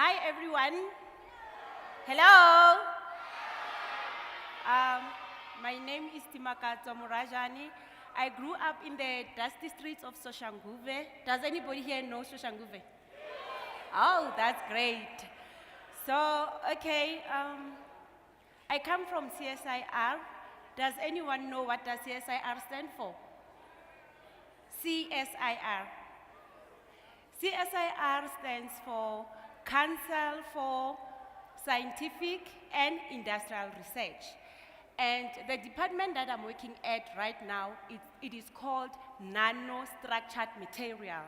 Hi, everyone. Hello. My name is Dimakatso Morajane. I grew up in the dusty streets of Soshanguve. Does anybody here know Soshanguve? Oh, that's great. So, okay, I come from CSIR. Does anyone know what does CSIR stand for? CSIR. CSIR stands for Council for Scientific and Industrial Research. And the department that I'm working at right now, it is called Nanostructured Material.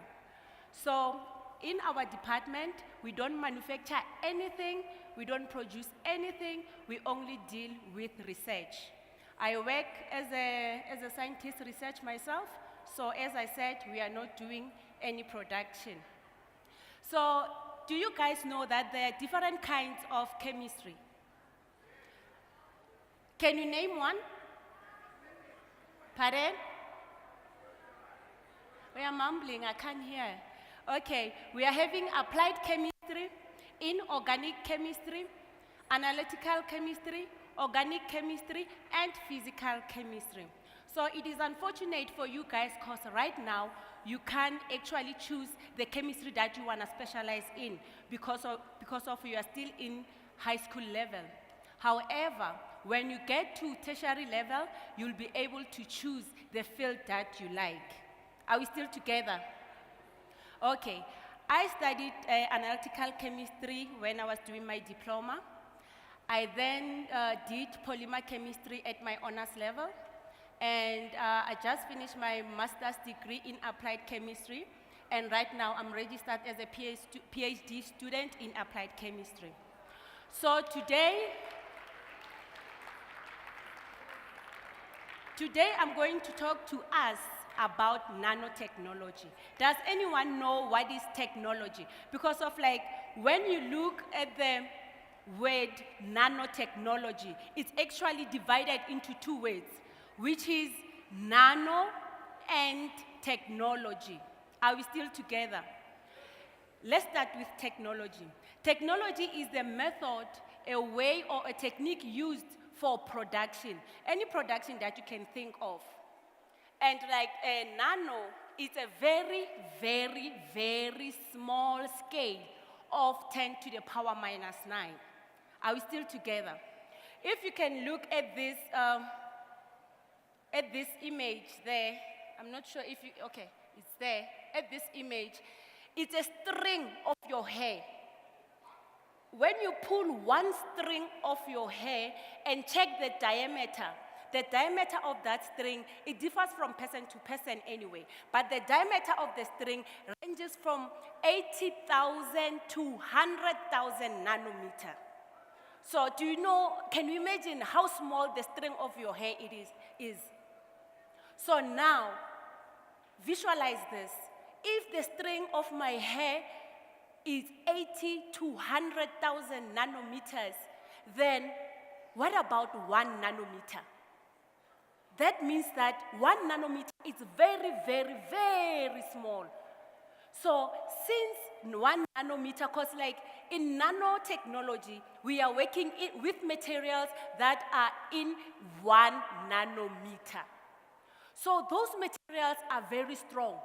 So in our department, we don't manufacture anything, we don't produce anything, we only deal with research. I work as a scientist research myself, so as I said, we are not doing any production. So do you guys know that there are different kinds of chemistry? Can you name one? Pardon? We are mumbling, I can't hear. Okay, we are having applied chemistry, inorganic chemistry, analytical chemistry, organic chemistry, and physical chemistry. So it is unfortunate for you guys because right now you can't actually choose the chemistry that you want to specialize in because of you are still in high school level. However, when you get to tertiary level, you'll be able to choose the field that you like. Are we still together? Okay, I studied analytical chemistry when I was doing my diploma. I then did polymer chemistry at my honors level. And I just finished my master's degree in applied chemistry. And right now I'm registered as a PhD student in applied chemistry. So today I'm going to talk to us about nanotechnology. Does anyone know what is technology? Because of when you look at the word nanotechnology, it's actually divided into two words, which is nano and technology. Are we still together? Let's start with technology. Technology is the method, a way, or a technique used for production, any production that you can think of. And a nano is a very, very, very small scale of 10 to the power minus 9. Are we still together? If you can look at this image there, I'm not sure if you, okay, it's there. At this image, it's a string of your hair. When you pull one string of your hair and check the diameter of that string, it differs from person to person anyway, but the diameter of the string ranges from 80,000 to 100,000 nanometer. So do you know, can you imagine how small the string of your hair is? So now, visualize this. If the string of my hair is 80 to 100,000 nanometers, then what about 1 nanometer? That means that 1 nanometer is very, very, very small. So since 1 nanometer, because in nanotechnology, we are working with materials that are in 1 nanometer. So those materials are very strong.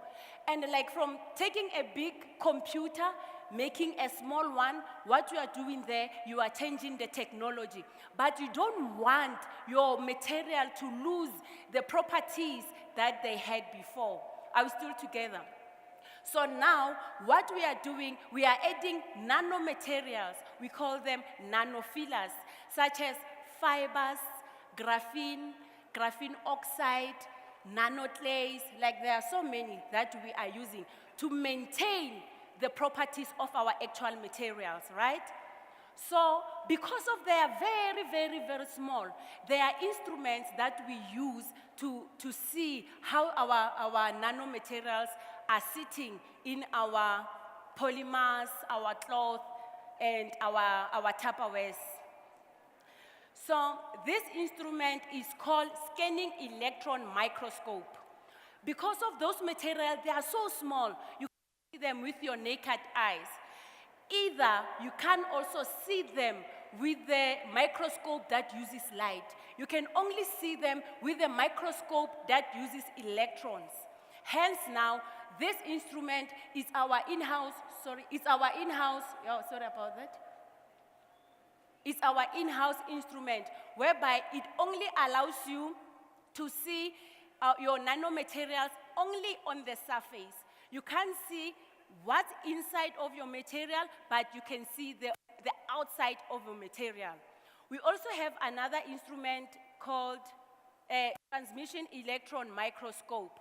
And from taking a big computer, making a small one, what you are doing there, you are changing the technology. But you don't want your material to lose the properties that they had before. Are we still together? So now, what we are doing, we are adding nanomaterials. We call them nanofillers, such as fibers, graphene oxide, nanoclays, there are so many that we are using to maintain the properties of our actual materials, right? So because of they are very, very, very small, there are instruments that we use to see how our nanomaterials are sitting in our polymers, our cloth, and our Tupperwares. So this instrument is called scanning electron microscope. Because of those materials, they are so small, you can see them with your naked eyes. Either you can also see them with the microscope that uses light. You can only see them with the microscope that uses electrons. Hence now, this instrument is our in-house, it's our in-house instrument, whereby it only allows you to see your nanomaterials only on the surface. You can't see what's inside of your material, but you can see the outside of your material. We also have another instrument called a transmission electron microscope.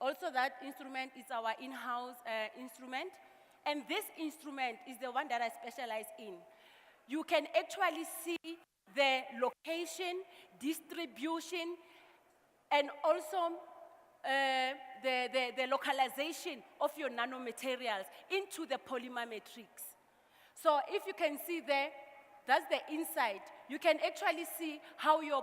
Also, that instrument is our in-house instrument. And this instrument is the one that I specialize in. You can actually see the location, distribution, and also the localization of your nanomaterials into the polymer matrix. So if you can see there, that's the inside. You can actually see how your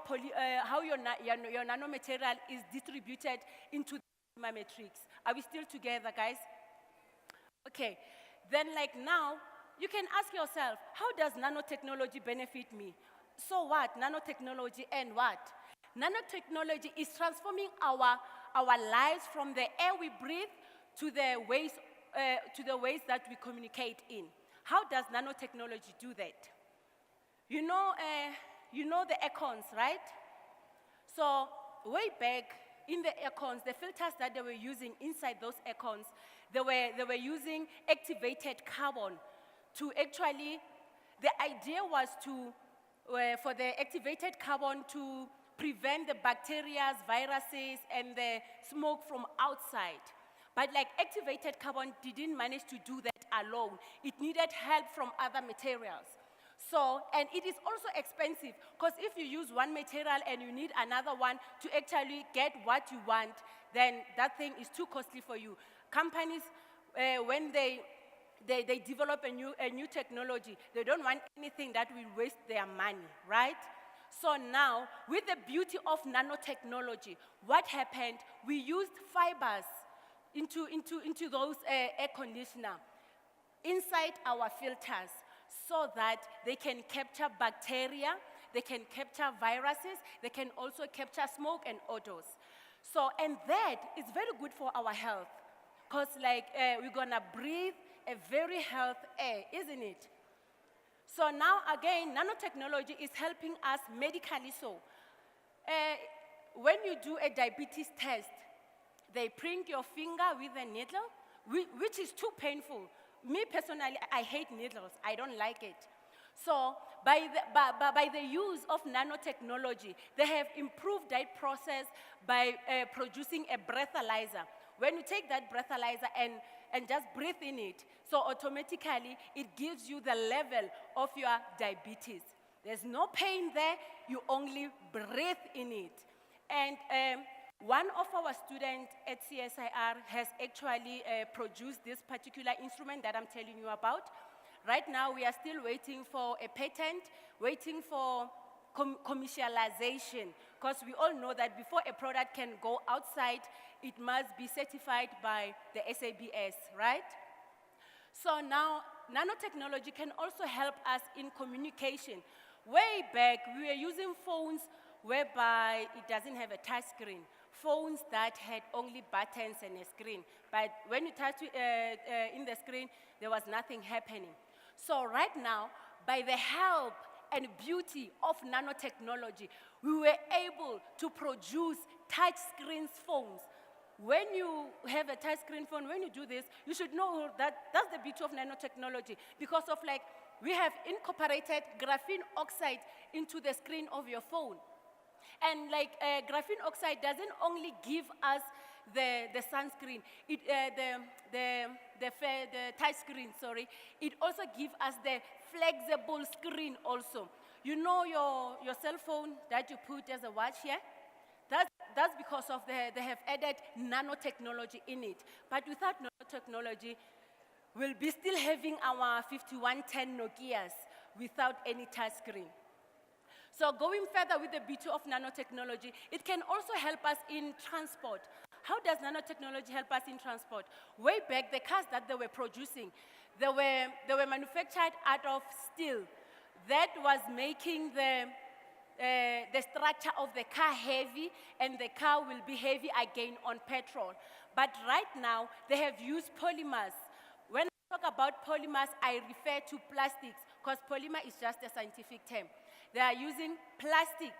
nanomaterial is distributed into the polymer matrix. Are we still together, guys? Okay. Then like now, you can ask yourself, how does nanotechnology benefit me? So what? Nanotechnology and what? Nanotechnology is transforming our lives from the air we breathe to the ways that we communicate in. How does nanotechnology do that? You know the aircons, right? So way back in the aircons, the filters that they were using inside those aircons, they were using activated carbon to actually, the idea was for the activated carbon to prevent the bacteria, viruses, and the smoke from outside. But like activated carbon didn't manage to do that alone. It needed help from other materials. So, and it is also expensive, because if you use one material and you need another one to actually get what you want, then that thing is too costly for you. Companies, when they develop a new technology, they don't want anything that will waste their money, right? So now, with the beauty of nanotechnology, what happened? We used fibers into those air conditioner inside our filters, so that they can capture bacteria, they can capture viruses, they can also capture smoke and odors. So, and that is very good for our health, because like we're gonna breathe a very healthy air, isn't it? So now again, nanotechnology is helping us medically so. When you do a diabetes test, they prick your finger with a needle, which is too painful. Me personally, I hate needles. I don't like it. So by the use of nanotechnology, they have improved that process by producing a breathalyzer. When you take that breathalyzer and just breathe in it, so automatically it gives you the level of your diabetes. There's no pain there, you only breathe in it. And one of our students at CSIR has actually produced this particular instrument that I'm telling you about. Right now, we are still waiting for a patent, waiting for commercialization, because we all know that before a product can go outside, it must be certified by the SABS, right? So now, nanotechnology can also help us in communication. Way back, we were using phones whereby it doesn't have a touch screen. Phones that had only buttons and a screen. But when you touch in the screen, there was nothing happening. So right now, by the help and beauty of nanotechnology, we were able to produce touch screen phones. When you have a touch screen phone, when you do this, you should know that that's the beauty of nanotechnology, because of like, we have incorporated graphene oxide into the screen of your phone. And like graphene oxide doesn't only give us the sunscreen, the touch screen, sorry. It also gives us the flexible screen also. You know your cell phone that you put as a watch here? That's because of they have added nanotechnology in it. But without nanotechnology, we'll be still having our 5110 Nokias without any touch screen. So going further with the beauty of nanotechnology, it can also help us in transport. How does nanotechnology help us in transport? Way back, the cars that they were producing, they were manufactured out of steel. That was making the structure of the car heavy, and the car will be heavy again on petrol. But right now, they have used polymers. When I talk about polymers, I refer to plastics, because polymer is just a scientific term. They are using plastic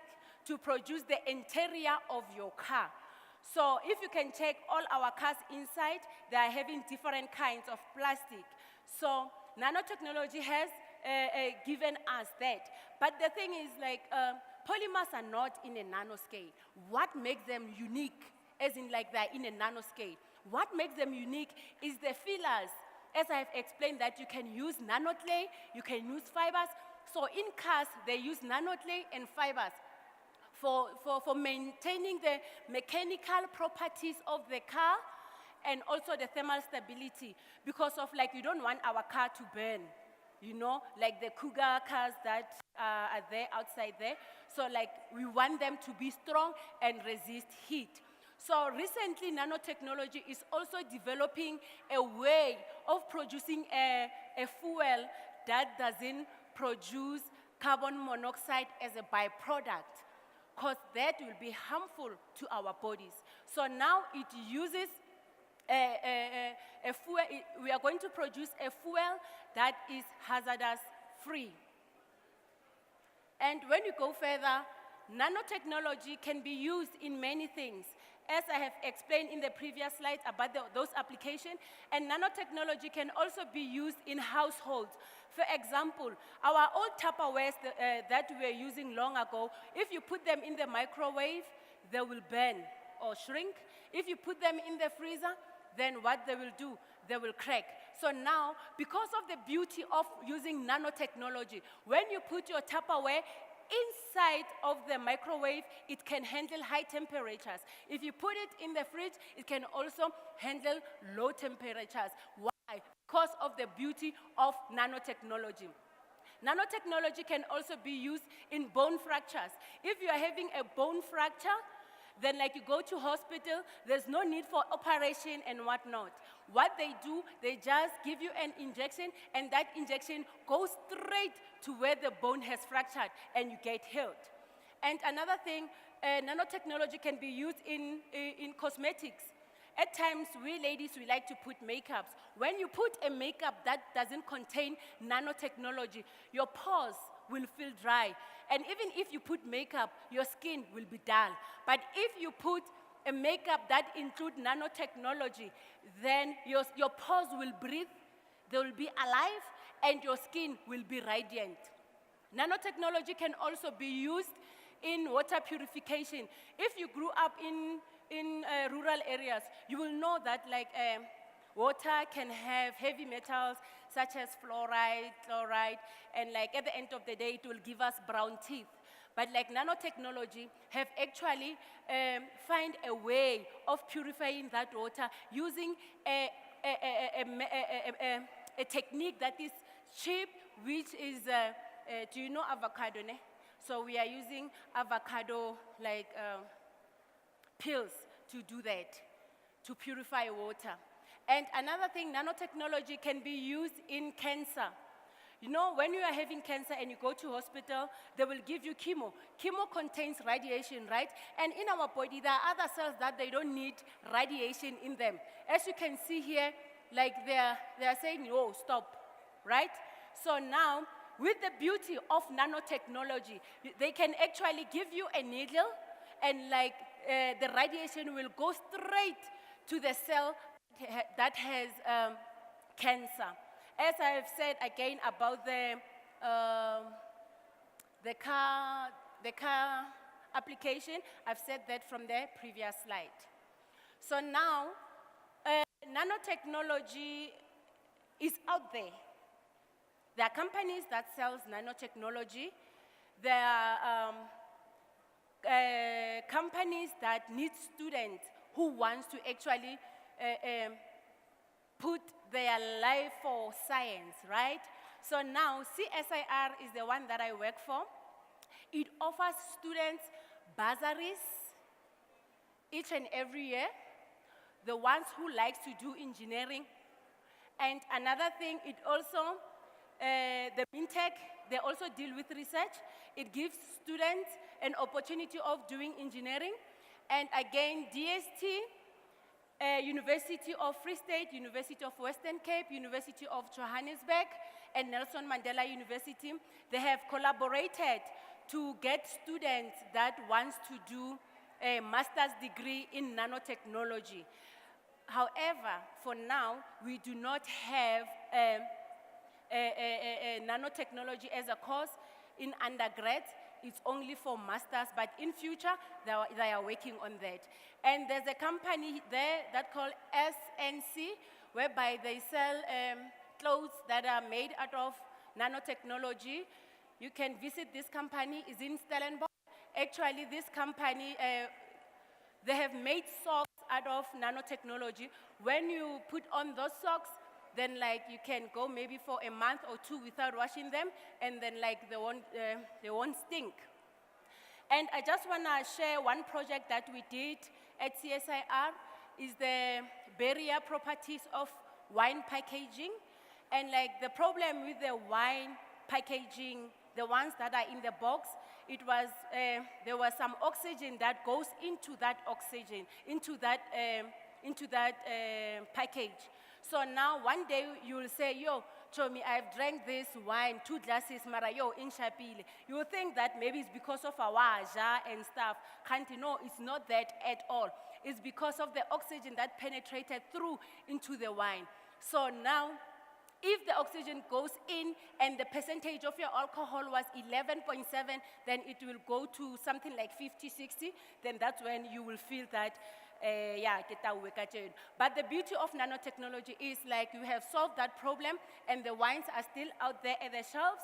to produce the interior of your car. So if you can check all our cars inside, they are having different kinds of plastic. So nanotechnology has given us that. But the thing is, like, polymers are not in a nanoscale. What makes them unique, as in like they're in a nanoscale? What makes them unique is the fillers. As I have explained, that you can use nanoclay, you can use fibers. So in cars, they use nanoclay and fibers for maintaining the mechanical properties of the car and also the thermal stability. Because of, like, you don't want our car to burn, you know, like the Cougar cars that are there outside there. So, like, we want them to be strong and resist heat. So recently, nanotechnology is also developing a way of producing a fuel that doesn't produce carbon monoxide as a byproduct, because that will be harmful to our bodies. So now it uses a fuel. We are going to produce a fuel that is hazardous free. And when you go further, nanotechnology can be used in many things, as I have explained in the previous slides about those applications. And nanotechnology can also be used in households. For example, our old Tupperwares that we were using long ago, if you put them in the microwave, they will burn or shrink. If you put them in the freezer, then what they will do, they will crack. So now, because of the beauty of using nanotechnology, when you put your Tupperware inside of the microwave, it can handle high temperatures. If you put it in the fridge, it can also handle low temperatures. Why? Because of the beauty of nanotechnology. Nanotechnology can also be used in bone fractures. If you are having a bone fracture, then, like, you go to hospital, there's no need for operation and whatnot. What they do, they just give you an injection, and that injection goes straight to where the bone has fractured, and you get healed. And another thing, nanotechnology can be used in cosmetics. At times, we ladies, we like to put makeups. When you put a makeup that doesn't contain nanotechnology, your pores will feel dry. And even if you put makeup, your skin will be dull. But if you put a makeup that includes nanotechnology, then your pores will breathe, they will be alive, and your skin will be radiant. Nanotechnology can also be used in water purification. If you grew up in rural areas, you will know that, like, water can have heavy metals such as fluoride, chloride, and, like, at the end of the day, it will give us brown teeth. But, like, nanotechnology have actually find a way of purifying that water using a technique that is cheap, which is, do you know avocado, ne? So we are using avocado, like, pills to do that, to purify water. And another thing, nanotechnology can be used in cancer. You know, when you are having cancer and you go to hospital, they will give you chemo. Chemo contains radiation, right? And in our body, there are other cells that they don't need radiation in them. As you can see here, like, they are saying, oh, stop, right? So now, with the beauty of nanotechnology, they can actually give you a needle, and, like, the radiation will go straight to the cell that has cancer. As I have said again about the car application, I've said that from the previous slide. So now, nanotechnology is out there. There are companies that sell nanotechnology. There are companies that need students who want to actually put their life for science, right? So now, CSIR is the one that I work for. It offers students bursaries each and every year. the ones who like to do engineering. And another thing, it also, the MinTech, they also deal with research. It gives students an opportunity of doing engineering. And again, DST, University of Free State, University of Western Cape, University of Johannesburg, and Nelson Mandela University, they have collaborated to get students that want to do a master's degree in nanotechnology. However, for now, we do not have nanotechnology as a course in undergrad. It's only for masters, but in future, they are working on that. And there's a company there that called SNC, whereby they sell clothes that are made out of nanotechnology. You can visit this company, it's in Stellenbosch. Actually, this company, they have made socks out of nanotechnology. When you put on those socks, then like you can go maybe for a month or two without washing them, and then like they won't stink. And I just want to share one project that we did at CSIR, is the barrier properties of wine packaging. And like the problem with the wine packaging, the ones that are in the box, it was, there was some oxygen that goes into that oxygen, into that package. So now one day you will say, yo, Chomi, I've drank this wine, 2 glasses, mara yo, in Shapile. You will think that maybe it's because of our jar and stuff. Can't you know, it's not that at all. It's because of the oxygen that penetrated through into the wine. So now, if the oxygen goes in and the percentage of your alcohol was 11.7, then it will go to something like 50, 60, then that's when you will feel that, but the beauty of nanotechnology is like you have solved that problem and the wines are still out there at the shelves.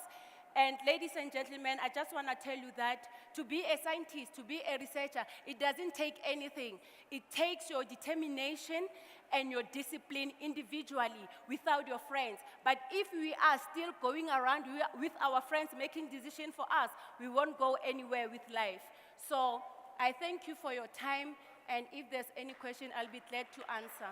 And ladies and gentlemen, I just want to tell you that to be a scientist, to be a researcher, it doesn't take anything. It takes your determination and your discipline individually without your friends. But if we are still going around with our friends making decisions for us, we won't go anywhere with life. So I thank you for your time, and if there's any question, I'll be glad to answer.